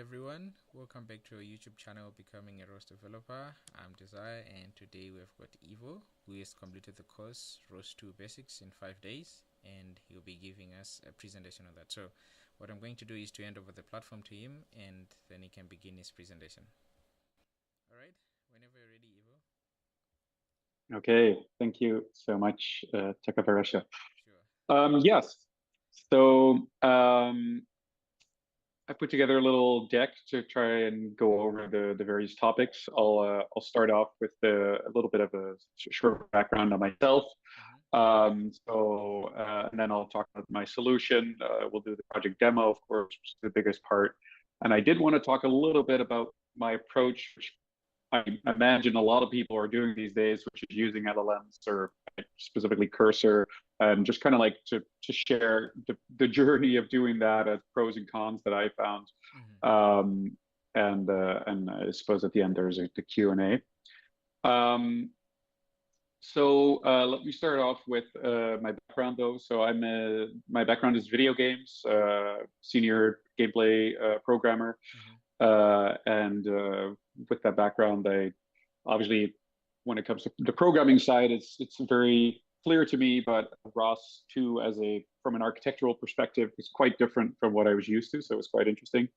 everyone, welcome back to our YouTube channel Becoming a ROS Developer. I'm Desire, and today we've got Ivo, who has completed the course ROS2 Basics in 5 days, and he'll be giving us a presentation on that. So what I'm going to do is to hand over the platform to him, and then he can begin his presentation. All right, whenever you're ready, Ivo. Okay, thank you so much, Takavarasha. Sure. Yes, so I put together a little deck to try and go over the various topics. I'll start off with a little bit of a short background on myself. And then I'll talk about my solution. We'll do the project demo, of course, which is the biggest part. And I did want to talk a little bit about my approach, which I imagine a lot of people are doing these days, which is using LLMs or specifically Cursor, and just kind of like to share the journey of doing that as pros and cons that I found. And I suppose at the end there's the Q&A. Let me start off with my background though. So my background is video games, senior gameplay programmer. With that background, I obviously, when it comes to the programming side, it's very clear to me, but ROS2 from an architectural perspective is quite different from what I was used to. So it's quite interesting.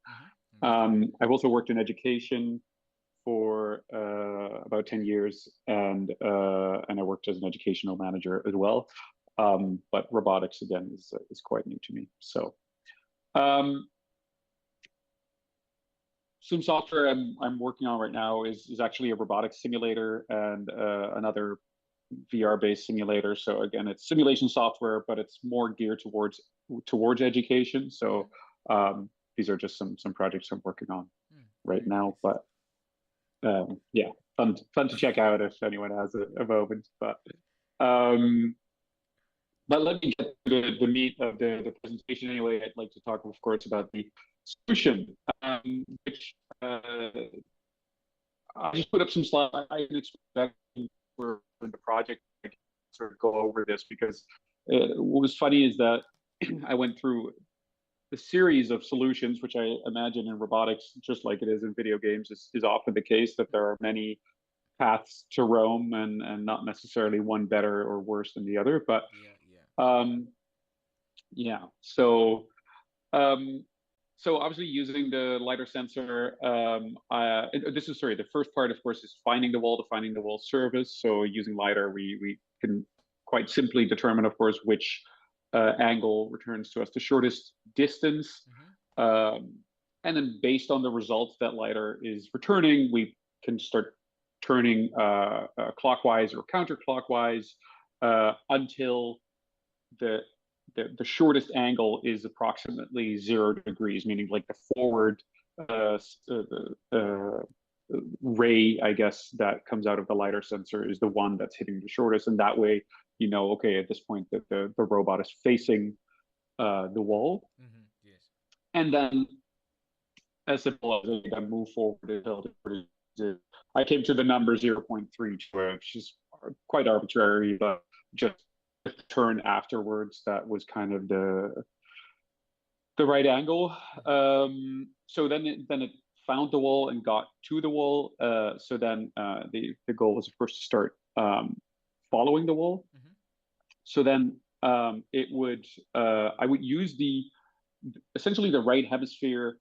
I've also worked in education for about 10 years, and I worked as an educational manager as well. But robotics again is quite new to me. So some software I'm working on right now is actually a robotics simulator and another VR-based simulator. So again, it's simulation software, but it's more geared towards education. So these are just some projects I'm working on right now. But yeah, fun to check out if anyone has a moment. But let me get to the meat of the presentation anyway. I'd like to talk, of course, about the solution, which I just put up some slides. I didn't expect that we're in the project to sort of go over this, because what was funny is that I went through the series of solutions, which I imagine in robotics, just like it is in video games, is often the case, that there are many paths to Rome and not necessarily one better or worse than the other. But yeah. So obviously using the LiDAR sensor, the first part, of course, is finding the wall, defining the wall surface. So using LiDAR, we can quite simply determine, of course, which angle returns to us the shortest distance. And then based on the results that LiDAR is returning, we can start turning clockwise or counterclockwise until the shortest angle is approximately 0 degrees, meaning like the forward ray, I guess, that comes out of the LiDAR sensor is the one that's hitting the shortest. And that way, you know, okay, at this point that the robot is facing the wall. Yes. And then as simple as I move forward until I came to the number 0.32, which is quite arbitrary, but just the turn afterwards, that was kind of the right angle. So then it found the wall and got to the wall. So then the goal was, of course, to start following the wall. So then I would use essentially the right hemisphere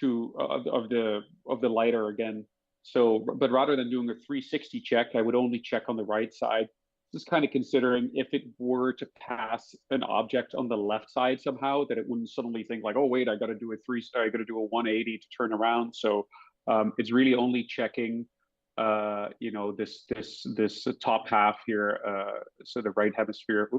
of the LiDAR again. So, but rather than doing a 360 check, I would only check on the right side. Just kind of considering if it were to pass an object on the left side somehow, that it wouldn't suddenly think like, oh wait, I got to do a 180 to turn around. So it's really only checking, this top half here. So the right hemisphere,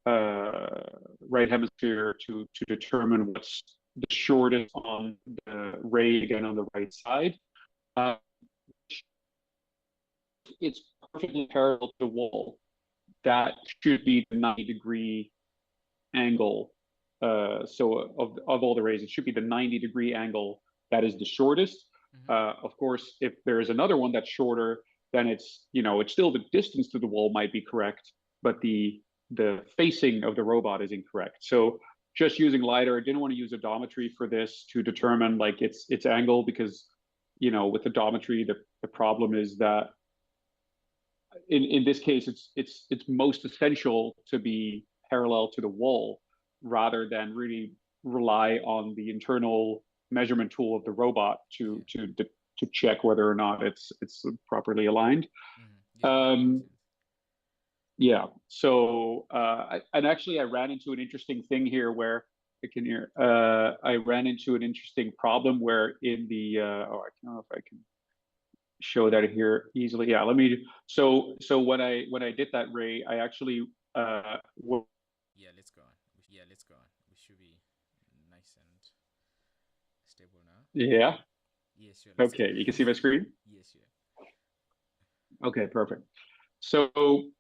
right hemisphere to determine what's the shortest on the ray again on the right side. It's perfectly parallel to the wall. That should be the 90-degree angle. So of all the rays, it should be the 90-degree angle that is the shortest. Of course, if there is another one that's shorter, then it's still the distance to the wall might be correct, but the facing of the robot is incorrect. So just using LiDAR. I didn't want to use odometry for this to determine like its angle, because with odometry the problem is that in this case it's most essential to be parallel to the wall rather than really rely on the internal measurement tool of the robot to check whether or not it's properly aligned. Yeah, yeah, makes sense. Yeah. So, and actually, I ran into an interesting thing here where I can hear. I ran into an interesting problem where in the I don't know if I can show that here easily. Yeah. Let me. So when I did that, Ray, I actually Yeah, let's go on. Let's go on. We should be nice and stable now. yeah. Yes, sure. Let's go. Okay. You can see my screen. Yes, sure. Okay. Perfect. So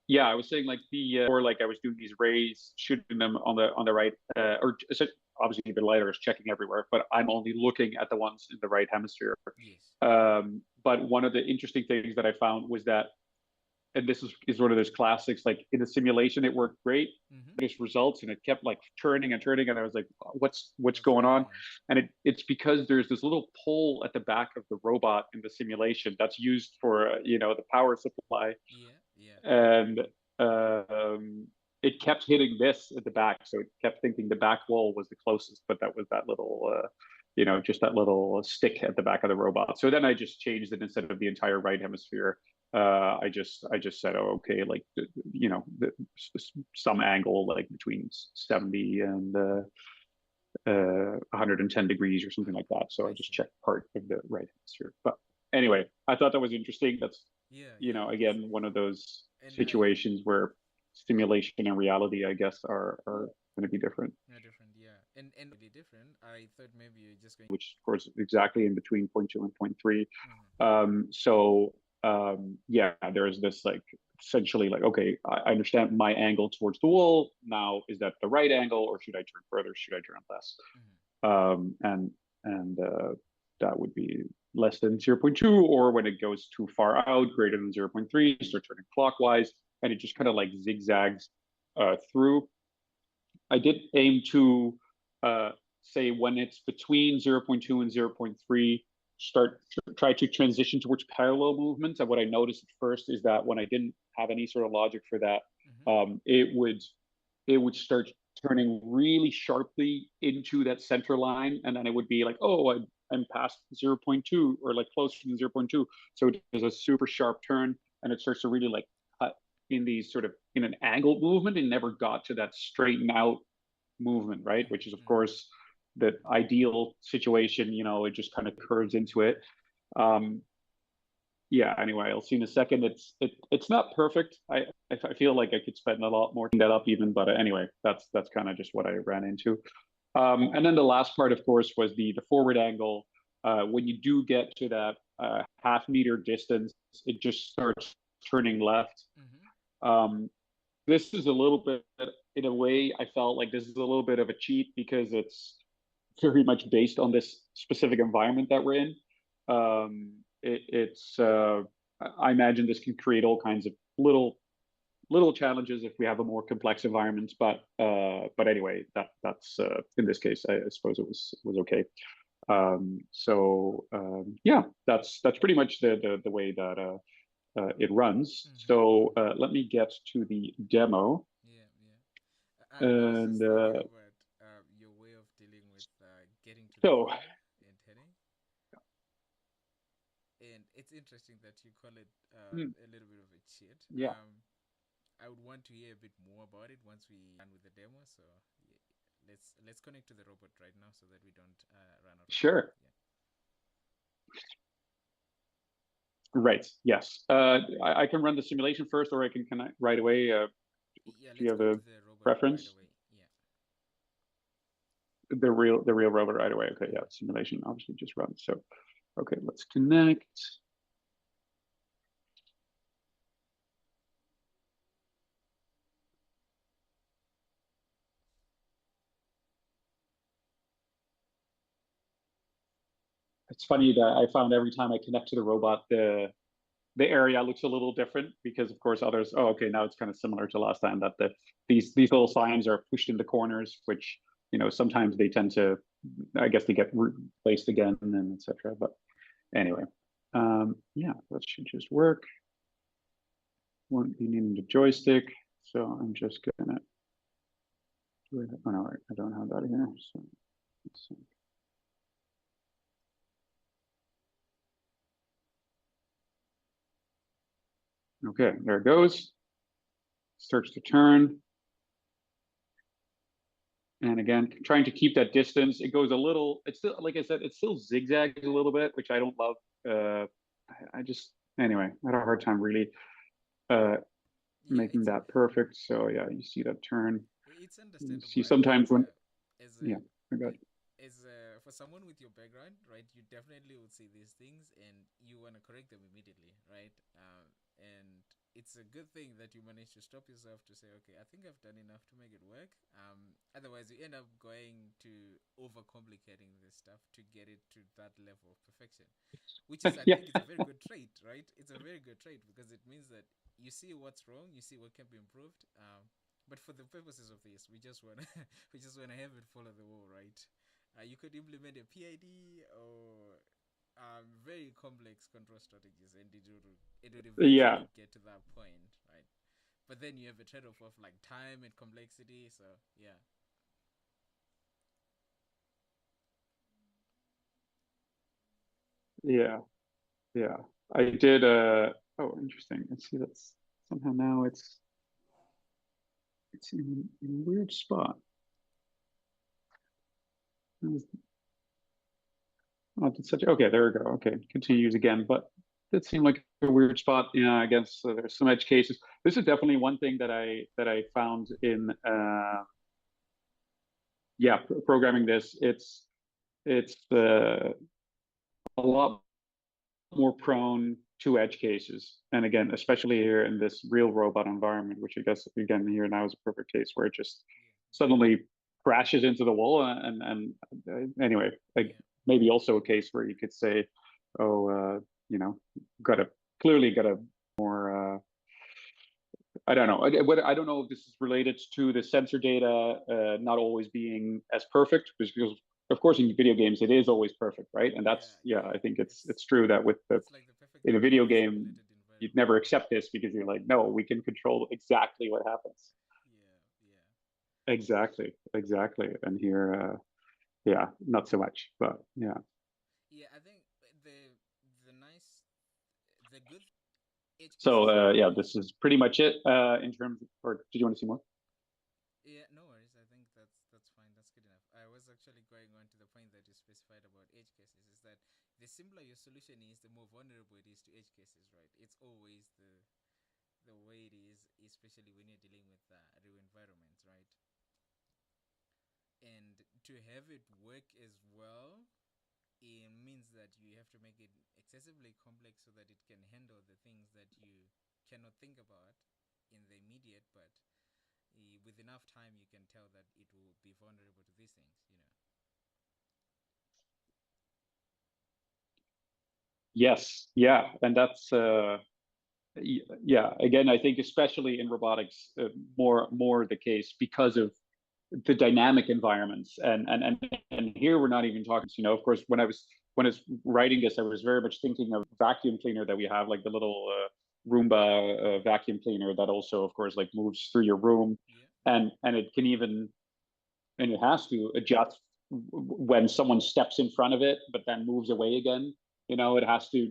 yeah, I was saying like or like I was doing these rays, shooting them on the right, obviously the LiDAR is checking everywhere, but I'm only looking at the ones in the right hemisphere. Yes. But one of the interesting things that I found was that, and this is one of those classics, like in the simulation it worked great, just results, and it kept like turning and turning, and I was like, what's going on? And it's because there's this little pole at the back of the robot in the simulation that's used for the power supply, Yeah, yeah. and it kept hitting this at the back, so it kept thinking the back wall was the closest, but that was that little just that little stick at the back of the robot. So then I just changed it. Instead of the entire right hemisphere, I just said, oh, okay, like some angle like between 70 and 110 degrees or something like that. So I just checked part of the right hemisphere. But anyway, I thought that was interesting. That's again, one of those situations where simulation and reality, I guess, are going to be different. Yeah, different, yeah, and really different. I thought maybe you're just going, which of course is exactly in between 0.2 and 0.3. So yeah, there's this like essentially like, okay, I understand my angle towards the wall. Now, is that the right angle, or should I turn further? Should I turn less? And that would be less than 0.2, or when it goes too far out, greater than 0.3, start turning clockwise, and it just kind of like zigzags through. I did aim to say when it's between 0.2 and 0.3, try to transition towards parallel movements. And what I noticed at first is that when I didn't have any sort of logic for that, it would start turning really sharply into that center line, and then it would be like, oh, I'm past 0.2, or like close to 0.2. So it does a super sharp turn, and it starts to really like cut in these sort of in an angled movement, and never got to that straighten out movement, right? Which is of course the ideal situation. It just kind of curves into it. Yeah. Anyway, I'll see in a second. It's not perfect. I feel like I could spend a lot more to that up even, but anyway, that's kind of just what I ran into. And then the last part, of course, was the forward angle. When you do get to that half-meter distance, it just starts turning left. This is a little bit, in a way, I felt like this is a little bit of a cheat, because it's very much based on this specific environment that we're in. I imagine this can create all kinds of little challenges if we have a more complex environment. But anyway, that's in this case, I suppose it was okay. Yeah, that's pretty much the way that it runs. So let me get to the demo. Yeah, yeah. I was And just thinking about your way of dealing with getting to the so corner and heading. And it's interesting that you call it a little bit of a cheat. yeah, I would want to hear a bit more about it once we done with the demo. So yeah, let's connect to the robot right now so that we don't run out of sure. time. Yeah. Right. Yes. I can run the simulation first, or I can connect right away. Yeah, Do you let's have go a to the robot preference? right away. Yeah. The real robot right away. Okay. Yeah. Simulation obviously just runs. So, okay, let's connect. It's funny that I found every time I connect to the robot, the area looks a little different, because of course others, oh, okay, now it's kind of similar to last time, that these little signs are pushed into corners, which sometimes they tend to, I guess they get replaced again and etc. But anyway, yeah, that should just work. Won't be needing the joystick, so I'm just gonna do it. Oh no, I don't have that here. So let's see. Okay, there it goes. Starts to turn. And again, trying to keep that distance. It goes a little, it's still, like I said, it still zigzags a little bit, which I don't love. I just, anyway, I had a hard time really uh, Yeah, making that perfect. So yeah, you see that turn. it's You understandable. see I think sometimes when, as yeah, a I got for someone with your background, right, you definitely would see these things and you want to correct them immediately, right? And it's a good thing that you manage to stop yourself to say, okay, I think I've done enough to make it work. Otherwise, you end up going to overcomplicating this stuff to get it to that level of perfection, which is, I yeah, think, it's a very good trait, right? It's a very good trait because it means that you see what's wrong, you see what can be improved. But for the purposes of this, we just wanna we just wanna have it follow the wall, right? You could implement a PID or very complex control strategies, and it would yeah, eventually get to that point, right? But then you have a trade-off of like time and complexity. So yeah, yeah, yeah. I did. Oh, interesting. Let's see. That's somehow now it's in a weird spot. Oh, it's such okay. There we go. Okay, continues again, but it seemed like a weird spot. Yeah, I guess there's some edge cases. This is definitely one thing that I found in yeah, programming this. It's a lot more prone to edge cases, and again, especially here in this real robot environment, which I guess again here now is a perfect case where it just yeah, suddenly crashes into the wall, and anyway, like yeah, maybe also a case where you could say, oh, got to clearly got a more I don't know. I don't know if this is related to the sensor data not always being as perfect, because of course in video games it is always perfect, right? And yeah, that's yeah, yeah. I think it's true that with the It's like the perfect in a video game simulated you'd environment. never accept this because you're like, no, we can control exactly what happens. Yeah, yeah. Exactly, exactly. And here, yeah, not so much, but yeah. Yeah, I think the nice the good edge So cases are yeah, always. this is pretty much it in terms. Or did you want to see more? Yeah, no worries. I think that's fine. That's good enough. I was actually going on to the point that you specified about edge cases. Is that the simpler your solution is, the more vulnerable it is to edge cases, right? It's always the way it is, especially when you're dealing with real environments, right? And to have it work as well, it means that you have to make it excessively complex so that it can handle the things that you cannot think about in the immediate, but with enough time you can tell that it will be vulnerable to these things. Yes, yeah, and that's yeah. Again, I think especially in robotics, more the case because of the dynamic environments, and here we're not even talking. Of course, when I was writing this, I was very much thinking of vacuum cleaner that we have, like the little Roomba vacuum cleaner that also, of course, like moves through your room, Yeah, yeah, and it can even and it has to adjust when someone steps in front of it, but then moves away again. It has to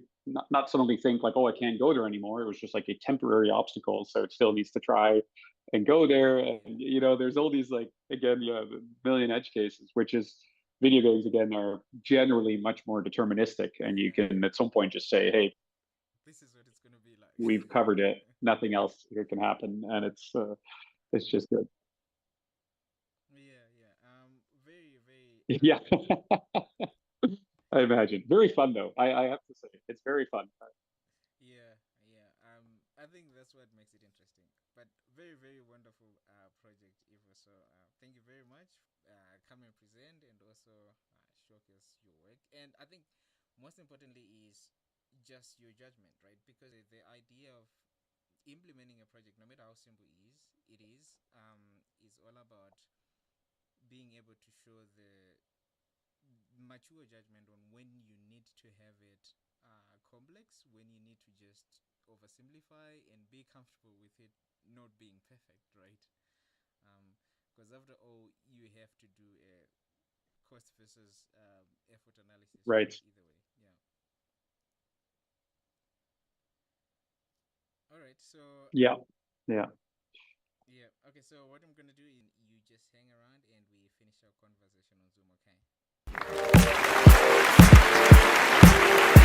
not suddenly think like, oh, I can't go there anymore. It was just like a temporary obstacle, so it still needs to try and go there. And yeah, there's all these like again, yeah, million edge cases, which is video games again are generally much more deterministic, and you yeah. can at some point just say, hey, This is what it's gonna be like. we've covered it. Nothing else here can happen, and it's just good. Yeah, yeah. Very, very. Yeah. I imagine. Very fun though. I have to say, it's very fun. Yeah, yeah. I think that's what makes it interesting. But very, very wonderful project, Eva. So thank you very much. Come and present and also showcase your work. And I think most importantly is just your judgment, right? Because the idea of implementing a project, no matter how simple it is all about being able to show the mature judgment on when you need to have it complex, when you need to just oversimplify, and be comfortable with it not being perfect, right? Because after all, you have to do a cost versus effort analysis, Right. right? Either way, yeah. All right, so Yeah. Yeah. yeah, okay. So what I'm gonna do is you just hang around and we finish our conversation on Zoom, okay?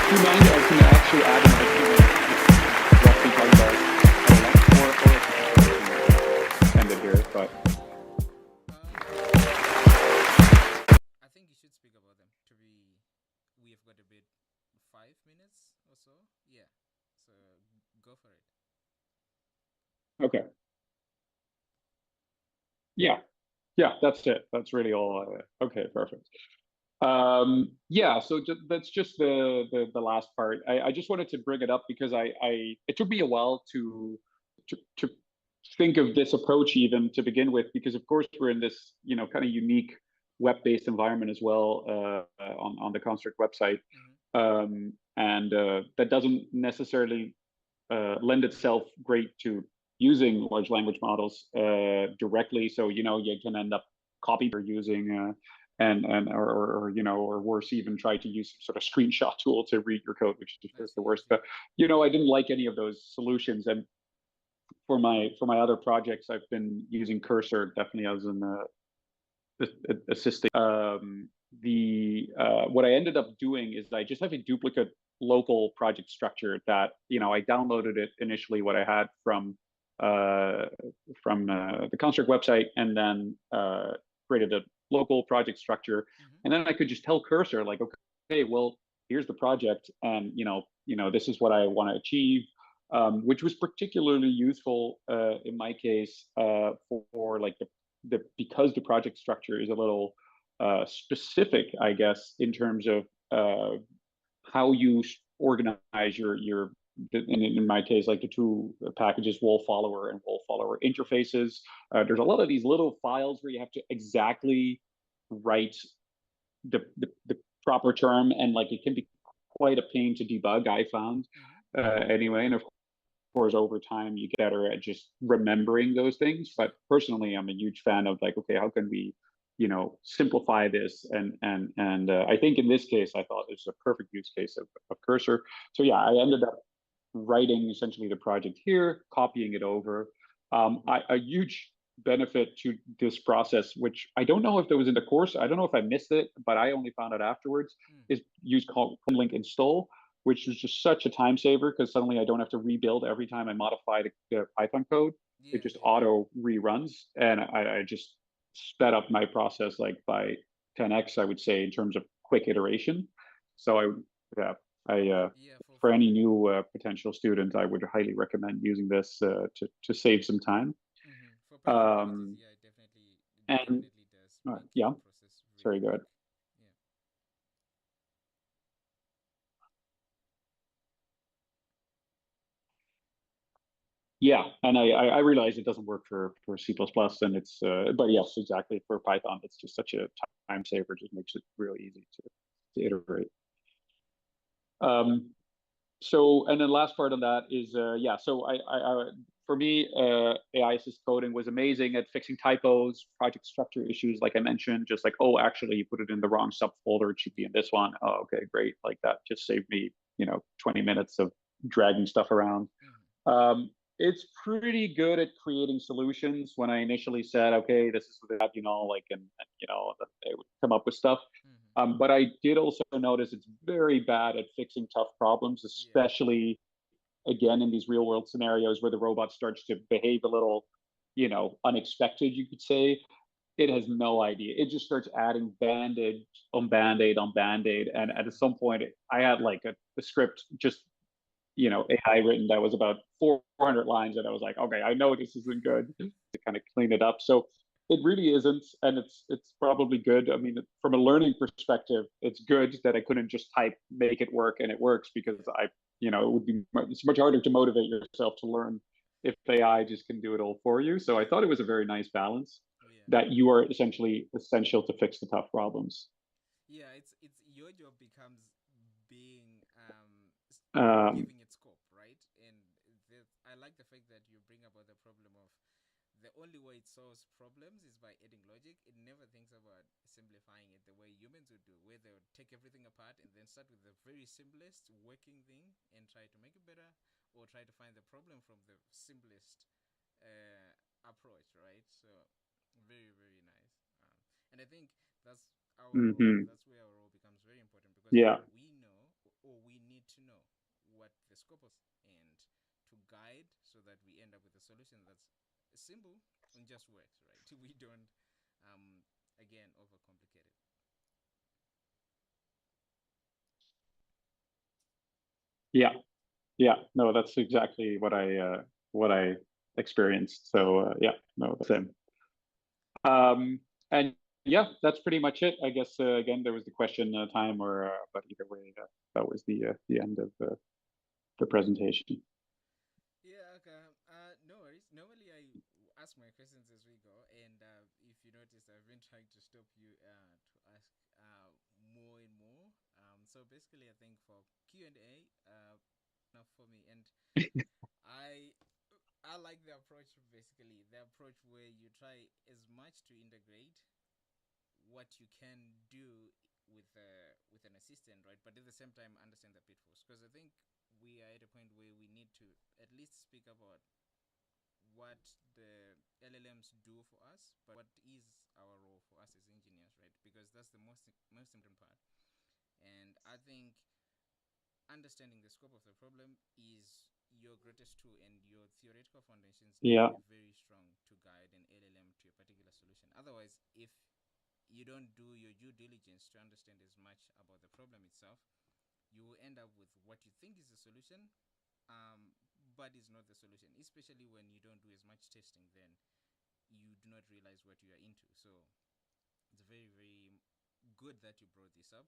Do you mind? I can actually add another 2 minutes just roughly talk about LLM, or if you end it here. But I think you should speak about them. To be, we have got a bit 5 minutes or so. Yeah, so go for it. okay. Yeah. Yeah. That's it. That's really all. Okay. Perfect. Yeah, so that's just the last part. I just wanted to bring it up because it took me a while to think of this approach even to begin with, because of course we're in this kind of unique web-based environment as well, on the Construct website, Mm-hmm. and that doesn't necessarily lend itself great to using large language models directly. So you can end up copy or using and or or worse, even try to use some sort of screenshot tool to read your code, which is I just the see. I worst. see. But I didn't like any of those solutions, and for my other projects, I've been using Cursor definitely as an assisting. The What I ended up doing is I just have a duplicate local project structure that I downloaded it initially, what I had uh, from the Construct website, and then created a local project structure, Mm-hmm. and then I could just tell Cursor like, okay, well, here's the project, and this is what I want to achieve. Which was particularly useful in my case, for like because the project structure is a little specific, I guess, in terms of how you organize your in my case, like the two packages, wall follower and wall follower interfaces. There's a lot of these little files where you have to exactly write the proper term, and like it can be quite a pain to debug, I found, Mm-hmm. anyway. And of course, over time you get better at just remembering those things. But Yeah. personally, I'm a huge fan of like, okay, how can we simplify this, and I think in this case I thought it's a perfect use case of Cursor. So yeah, I ended up writing essentially the project here, copying it over. A huge benefit to this process, which I don't know if there was in the course, I don't know if I missed it, but I only found out afterwards, Mm. is use called link install, which is just such a time saver because suddenly I don't have to rebuild every time I modify the Python code. It Yeah. just Yeah. auto reruns, and I just sped up my process like by 10x, I would say, in terms of quick iteration. So yeah, I Yeah. for any new potential student, I would highly recommend using this to save some time. Mm-hmm. For Python packages, Um, yeah, it and definitely does make yeah, the process it's really very good. quick. Yeah. Yeah, and I realize it doesn't work for C++, and it's but yes, exactly, for Python, it's just such a time saver. Just makes it really easy to iterate. Um, so, and then last part on that is yeah. So for me, AI assist coding was amazing at fixing typos, project structure issues, like I mentioned. Just like, oh, actually, you put it in the wrong subfolder. It should be in this one. Oh, okay, great. Like that just saved me 20 minutes of dragging stuff around. Mm-hmm. It's pretty good at creating solutions. When I initially said, okay, this is that, like, and they would come up with stuff. Mm-hmm. But I did also notice it's very bad at fixing tough problems, Yeah. especially again in these real world scenarios where the robot starts to behave a little, unexpected, you could say. It has no idea. It just starts adding band-aid on band-aid on band-aid. And at Yeah. some point, I had like a script just AI written that was about 400 lines, and I was like, okay, I know this isn't good, to kind of clean it up. So it really isn't, and it's probably good. I mean, from a learning perspective, it's good that I couldn't just type make it work and it works, because Yeah. it would be it's much harder to motivate yourself to learn if AI just can do it all for you. So I thought it was a very nice balance. that you are essentially essential to fix the tough problems. Yeah, it's your job becomes being Um, giving it scope, right? And I like the fact that you bring about the problem of the only way it solves problems is by adding logic. It never thinks about simplifying it the way humans would do, where they would take everything apart and then start with the very simplest working thing and try to make it better, or try to find the problem from the simplest approach, right? So very very nice. And I think that's our role. mhm. That's where our role becomes very important, because Yeah, now we know, or we need to know what the scope of, and to guide so that we end up with a solution that's simple and just works, right? We don't, um, again, overcomplicate it. yeah, yeah. No, that's exactly what I experienced. So yeah, no, the same. And yeah, that's pretty much it. I guess again, there was the question time, or but either way, that was the end of the presentation. Yeah, okay. No worries. Normally, I ask my questions as we go, and if you notice, I've been trying to stop you to ask more and more. So basically, I think for Q and A, enough for me, and I I like the approach. Basically, the approach where you try as much to integrate what you can do with an assistant, right? But at the same time, understand the pitfalls, because I think we are at a point where we need to at least speak about what the LLMs do for us, but what is our role for us as engineers, right? Because that's the most important part. And I think understanding the scope of the problem is your greatest tool, and your theoretical foundations need to Yeah, be very strong to guide an LLM to a particular solution. Otherwise, if you don't do your due diligence to understand as much about the problem itself, you will end up with what you think is the solution, but is not the solution. Especially when you don't do as much testing, then you do not realize what you are into. So it's very, very good that you brought this up.